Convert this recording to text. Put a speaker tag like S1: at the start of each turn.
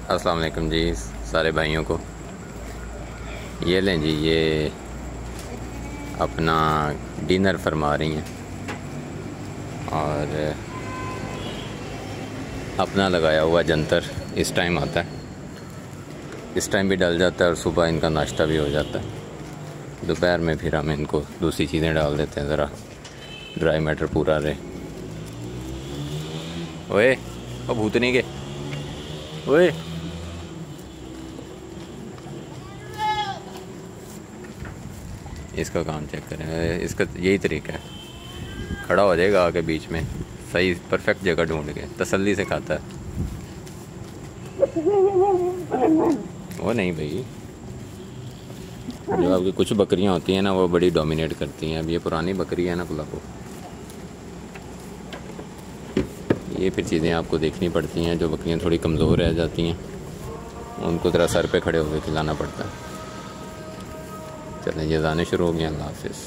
S1: अस्सलाम वालेकुम जी सारे भाइयों को। ये लें जी, ये अपना डिनर फरमा रही हैं और अपना लगाया हुआ जंतर इस टाइम आता है, इस टाइम भी डल जाता है और सुबह इनका नाश्ता भी हो जाता है। दोपहर में फिर हम इनको दूसरी चीज़ें डाल देते हैं, ज़रा ड्राई मैटर पूरा रहे। ओए ओ भूतनी के ओए, इसका काम चेक करें। इसका यही तरीका है, खड़ा हो जाएगा आके बीच में, सही परफेक्ट जगह ढूंढ के तसल्ली से खाता है। वो नहीं भाई, जो आपकी कुछ बकरियां होती हैं ना, वो बड़ी डोमिनेट करती हैं। अब ये पुरानी बकरी है ना कुलाको, ये फिर चीज़ें आपको देखनी पड़ती हैं। जो बकरियां थोड़ी कमज़ोर रह जाती हैं उनको ज़रा सर पे खड़े होकर खिलाना पड़ता है। चलें, ये जाने शुरू हो गया। अल्लाह हाफिज़।